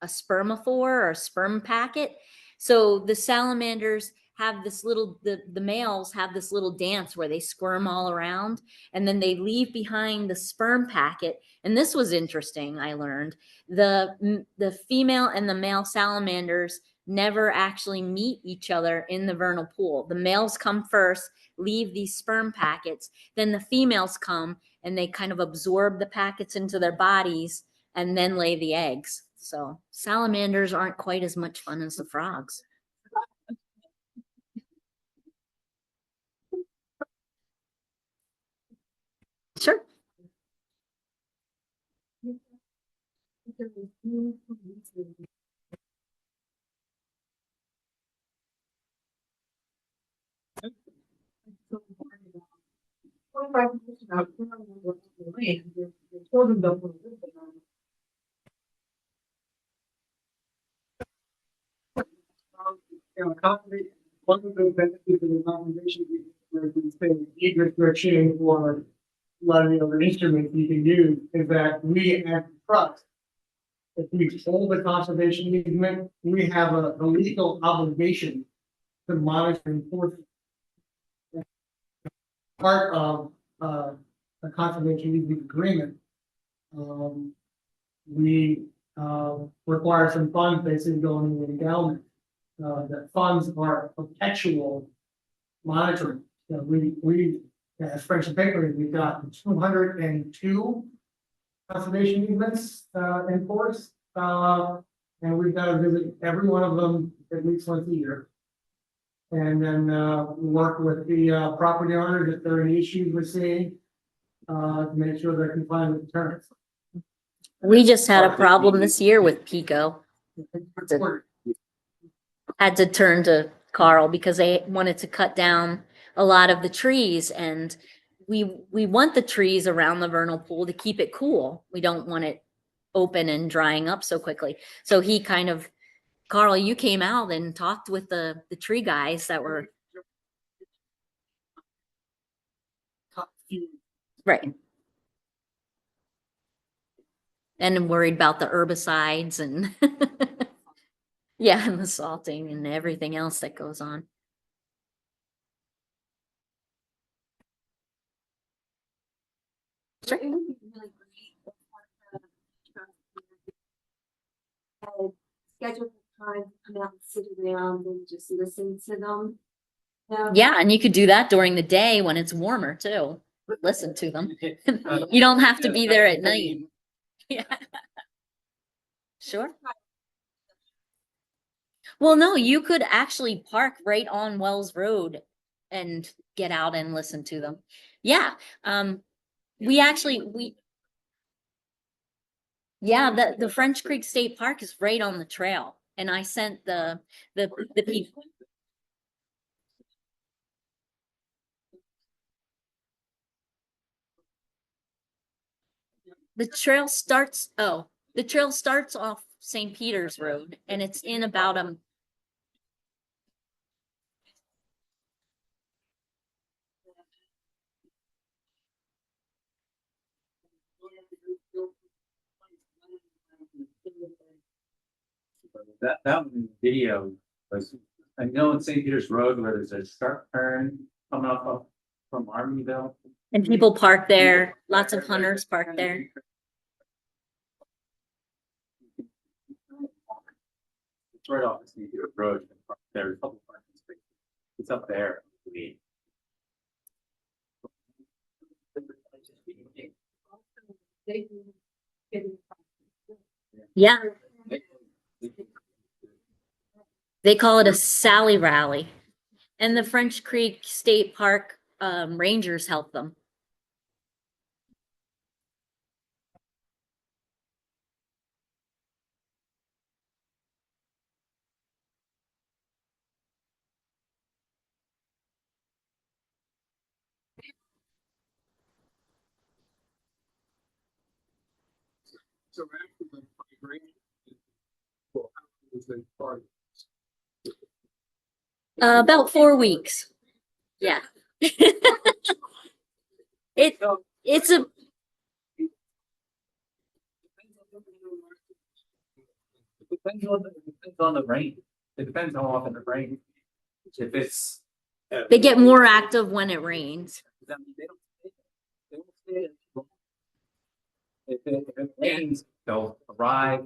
spermophore, or a sperm packet. So the salamanders have this little, the males have this little dance where they squirm all around, and then they leave behind the sperm packet. And this was interesting, I learned. The female and the male salamanders never actually meet each other in the vernal pool. The males come first, leave these sperm packets, then the females come and they kind of absorb the packets into their bodies and then lay the eggs. So salamanders aren't quite as much fun as the frogs. Sure. One of the benefits of the conservation is saying egret restriction or a lot of the other instruments you can use is that we as trucks, if we hold the conservation easement, we have a legal obligation to monitor and enforce it. Part of a conservation easement agreement. We require some funds basically going into the endowment. That funds are perpetual monitoring. You know, we as French Pickering, we've got 202 conservation easements in force, and we've got to visit every one of them at least once a year. And then work with the property owners if there are any issues we're seeing to make sure they're compliant with the terms. We just had a problem this year with Pico. Had to turn to Carl because they wanted to cut down a lot of the trees, and we want the trees around the vernal pool to keep it cool. We don't want it open and drying up so quickly. So he kind of, Carl, you came out and talked with the tree guys that were right. And worried about the herbicides and yeah, and the salting and everything else that goes on. Sure. It would be really great if schedule time to come out and sit around and just listen to them. Yeah, and you could do that during the day when it's warmer too. Listen to them. You don't have to be there at night. Yeah. Sure. Well, no, you could actually park right on Wells Road and get out and listen to them. Yeah. Yeah, the French Creek State Park is right on the trail. And I sent the people. The trail starts off St. Peter's Road and it's in about That video was, I know in St. Peter's Road where there's a sharp turn coming off of from Armyville. and people park there, lots of hunters park there. It's right off the St. Peter's Road. There's a couple parking spaces. It's up there. Yeah, they call it a Sally Rally. And the French Creek State Park rangers help them. So after the migration, well, how was they part? About 4 weeks. Yeah. It's a, It depends on the rain. It depends how often it rains. If it's. they get more active when it rains. They don't stay. If it rains, they'll arrive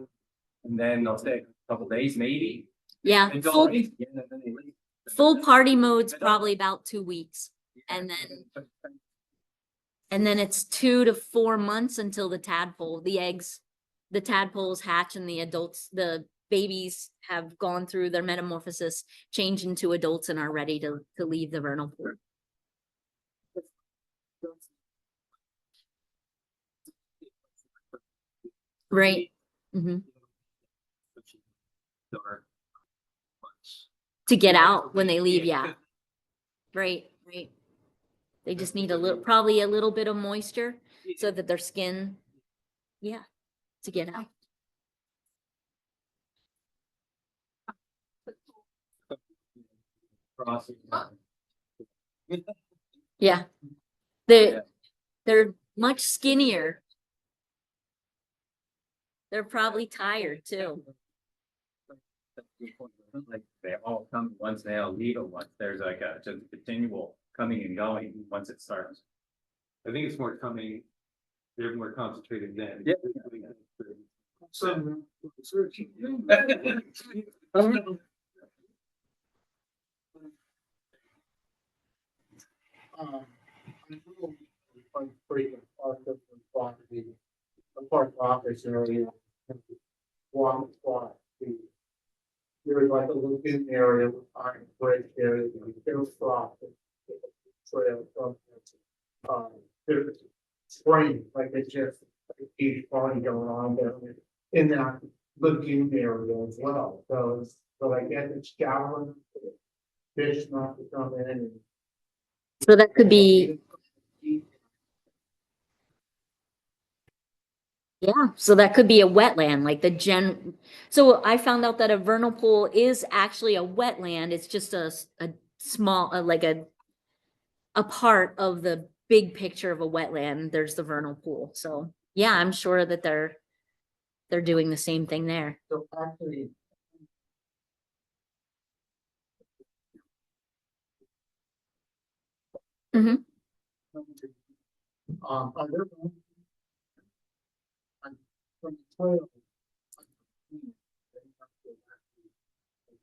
and then they'll stay a couple days maybe. Yeah, Until full, it rains again, and then they leave. full party mode's probably about 2 weeks. And then it's 2 to 4 months until the tadpoles hatch and the babies have gone through their metamorphosis, change into adults and are ready to leave the vernal pool. Right. Mhm. Dark. To get out when they leave, yeah. Right. They just need probably a little bit of moisture so that their skin, yeah, to get out. Crossing. Yeah. They're much skinnier. They're probably tired too. Like they all come once, they all leave at once. There's like a just continual coming and going once it starts. I think it's more coming, they're more concentrated then. Yeah. Some research. The park office area. One spot. There is like a lagoon area with iron bridge area, there's spot. Trail from. There's spring, like it's just a huge party going on down there in that lagoon area as well, so I guess it's showering. Fish not to come in and. So that could be, yeah, so that could be a wetland, like so I found out that a vernal pool is actually a wetland. It's just a small, like a part of the big picture of a wetland. There's the vernal pool. So yeah, I'm sure that they're doing the same thing there. So actually. Mhm. Are there? From the trail.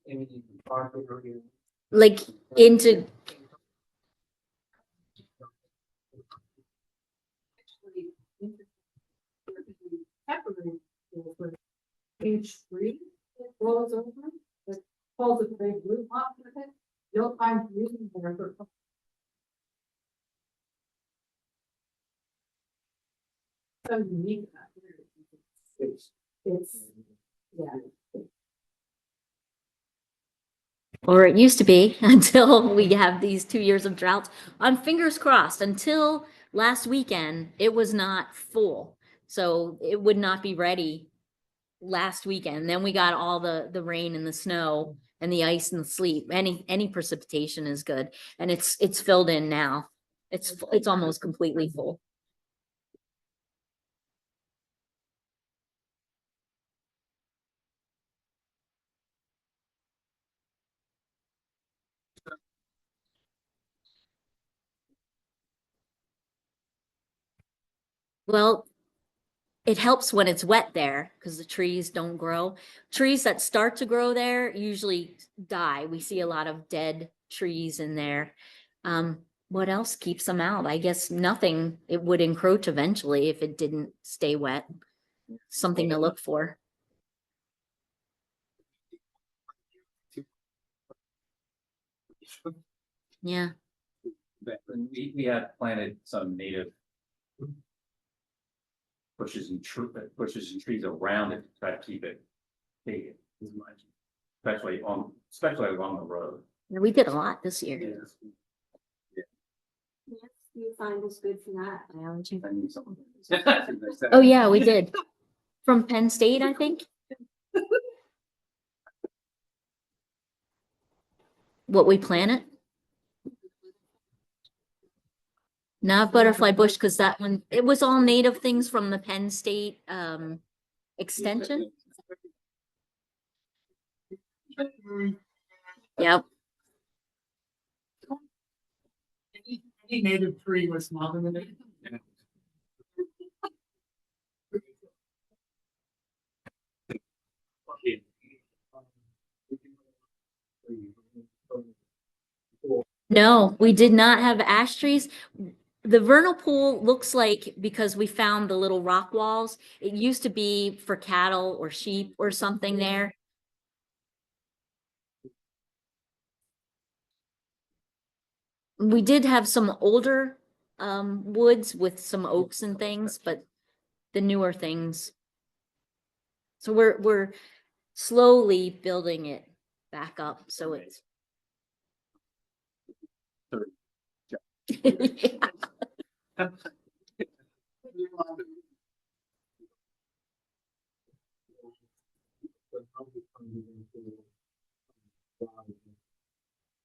Any park area. Like into, Page 3, it rolls over, it pulls a big root off of it, you'll find reason there for. So unique. It's, yeah. or it used to be until we have these 2 years of droughts. On fingers crossed, until last weekend, it was not full. So it would not be ready last weekend. Then we got all the rain and the snow and the ice and the sleet. Any precipitation is good. And it's filled in now. It's almost completely full. Well, it helps when it's wet there because the trees don't grow. Trees that start to grow there usually die. We see a lot of dead trees in there. What else keeps them out? I guess nothing. It would encroach eventually if it didn't stay wet. Something to look for. Yeah. But we had planted some native bushes and trees around it to try to keep it shaded as much, especially along the road. Yeah, we did a lot this year. Yes, you find us good for that biology. Oh, yeah, we did. From Penn State, I think. What we planted? Not butterfly bush, because that one, it was all native things from the Penn State extension. Yep. Any native tree was smaller than it. No, we did not have ash trees. The vernal pool looks like, because we found the little rock walls, it used to be for cattle or sheep or something there. We did have some older woods with some oaks and things, but the newer things. So we're slowly building it back up, so it's. Yeah.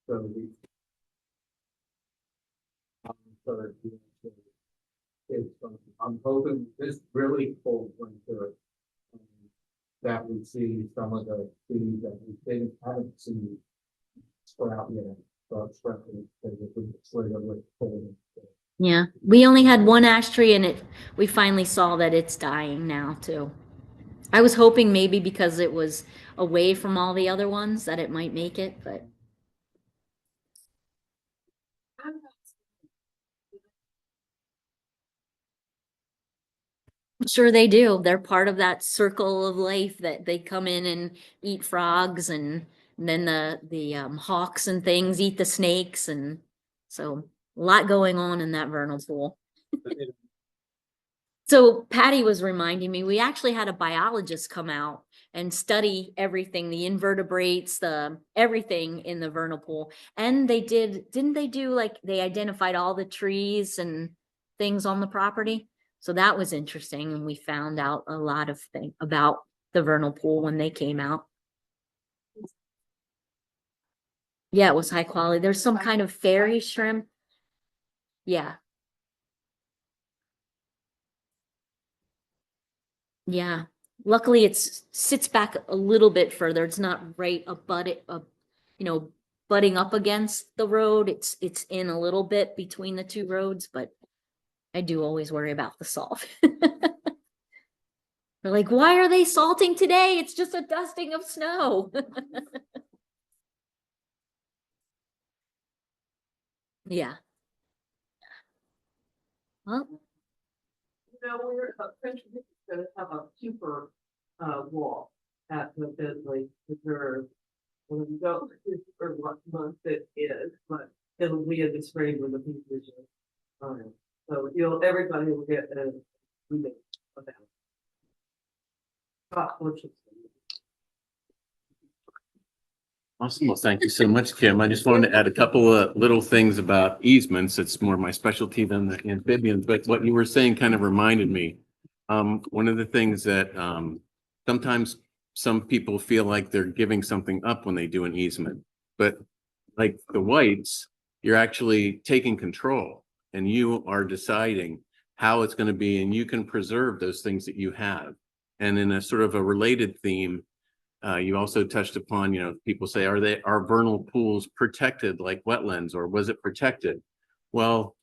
So we. I'm hoping this really cold winter. That we see some of the trees that we didn't haven't seen sprout yet. So it's definitely, it's really cold. Yeah, we only had one ash tree and we finally saw that it's dying now too. I was hoping maybe because it was away from all the other ones that it might make it, but. I'm sure they do. They're part of that circle of life that they come in and eat frogs, and then the hawks and things eat the snakes, and so a lot going on in that vernal pool. So Patty was reminding me, we actually had a biologist come out and study everything, the invertebrates, everything in the vernal pool. And didn't they do, like, they identified all the trees and things on the property? So that was interesting, and we found out a lot of things about the vernal pool when they came out. Yeah, it was high quality. There's some kind of fairy shrimp. Yeah. Yeah. Luckily, it sits back a little bit further. It's not right butting up against the road. It's in a little bit between the two roads, but I do always worry about the salt. They're like, why are they salting today? It's just a dusting of snow. Yeah. Well, We're French Pickering is gonna have a super wall at the Bentley Reserve. When we go for what month it is, but it'll be in the spring when the people are. So everybody will get a rebate of that. Awesome. Well, thank you so much, Kim. I just wanted to add a couple of little things about easements. It's more my specialty than the amphibians, but what you were saying kind of reminded me. One of the things that, sometimes some people feel like they're giving something up when they do an easement, but like the whites, you're actually taking control and you are deciding how it's going to be, and you can preserve those things that you have. And in a sort of a related theme, you also touched upon, people say, are vernal pools protected like wetlands, or was it protected? Well,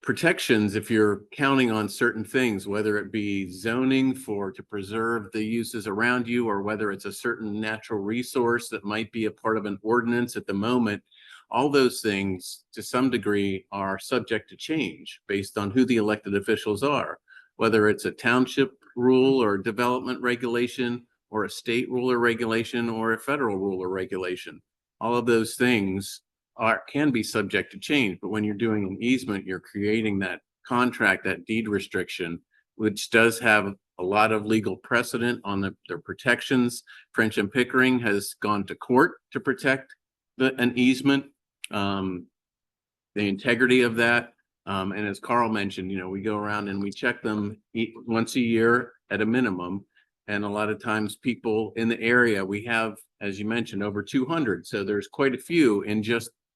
protections, if you're counting on certain things, whether it be zoning to preserve the uses around you, or whether it's a certain natural resource that might be a part of an ordinance at the moment, all those things to some degree are subject to change based on who the elected officials are, whether it's a township rule or development regulation, or a state rule or regulation, or a federal rule or regulation. All of those things can be subject to change, but when you're doing an easement, you're creating that contract, that deed restriction, which does have a lot of legal precedent on their protections. French and Pickering has gone to court to protect an easement, the integrity of that. And as Carl mentioned, we go around and we check them once a year at a minimum. And a lot of times people in the area, we have, as you mentioned, over 200. So there's quite a few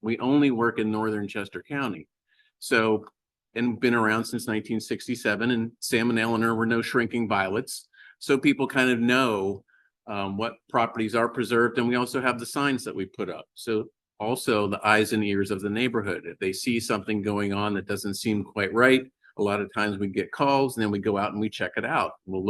we only work in northern Chester County. So, and been around since 1967, and Sam and Eleanor were no shrinking violets. So people kind of know what properties are preserved. And we also have the signs that we put up. So also the eyes and ears of the neighborhood. If they see something going on that doesn't seem quite right, a lot of times we get calls and then we go out and we check it out. We'll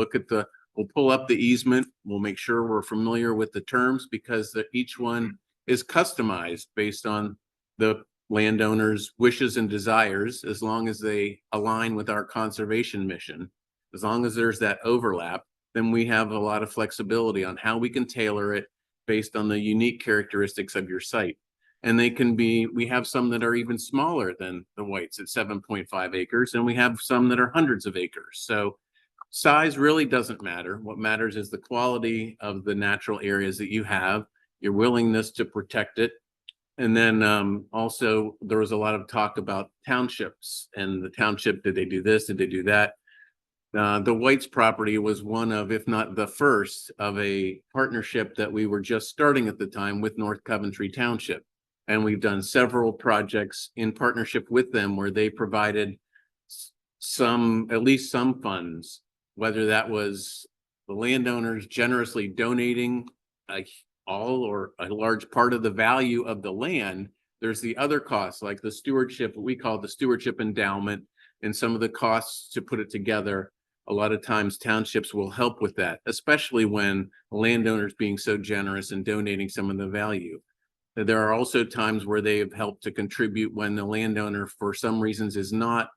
pull up the easement. We'll make sure we're familiar with the terms, because each one is customized based on the landowner's wishes and desires, as long as they align with our conservation mission. As long as there's that overlap, then we have a lot of flexibility on how we can tailor it based on the unique characteristics of your site. And we have some that are even smaller than the whites at 7.5 acres, and we have some that are hundreds of acres. So size really doesn't matter. What matters is the quality of the natural areas that you have, your willingness to protect it. And then also there was a lot of talk about townships, and the township, did they do this? Did they do that? The White's property was one of, if not the first, of a partnership that we were just starting at the time with North Coventry Township. And we've done several projects in partnership with them where they provided at least some funds, whether that was the landowners generously donating all or a large part of the value of the land. There's the other costs, like the stewardship, what we call the stewardship endowment, and some of the costs to put it together. A lot of times townships will help with that, especially when landowners being so generous and donating some of the value. There are also times where they have helped to contribute when the landowner, for some reasons, is not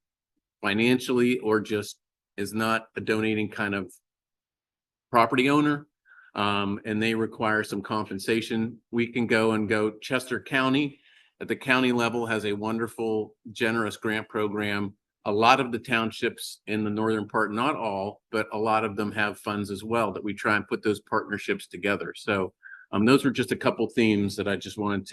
financially or just is not a donating kind of property owner. And they require some compensation. We can go Chester County at the county level has a wonderful, generous grant program. A lot of the townships in the northern part, not all, but a lot of them have funds as well that we try and put those partnerships together. So those were just a couple themes that I just wanted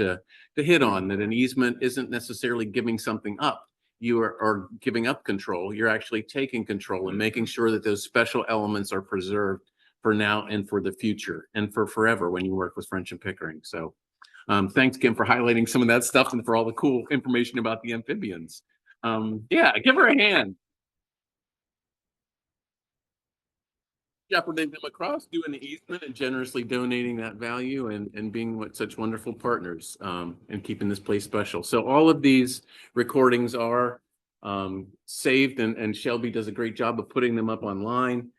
to hit on, that an easement isn't necessarily giving something up. You are giving up control. You're actually taking control and making sure that those special elements are preserved for now and for the future and for forever when you work with French and Pickering. So thanks again for highlighting some of that stuff and for all the cool information about the amphibians. Yeah, give her a hand. Shepherding them across, doing the easement and generously donating that value and being such wonderful partners and keeping this place special. So all of these recordings are saved, and Shelby does a great job of putting them up online.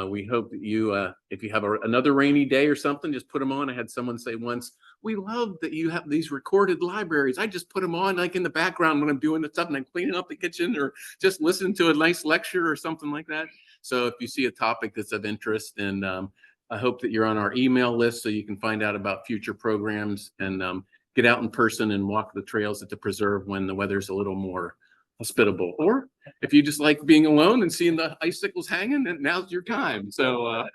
We hope that you, if you have another rainy day or something, just put them on. I had someone say once, we love that you have these recorded libraries. I just put them on like in the background when I'm doing the stuff and I'm cleaning up the kitchen or just listen to a nice lecture or something like that. So if you see a topic that's of interest, and I hope that you're on our email list so you can find out about future programs and get out in person and walk the trails at the preserve when the weather's a little more hospitable. Or if you just like being alone and seeing the icicles hanging, then now's your time. So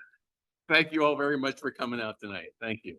thank you all very much for coming out tonight. Thank you.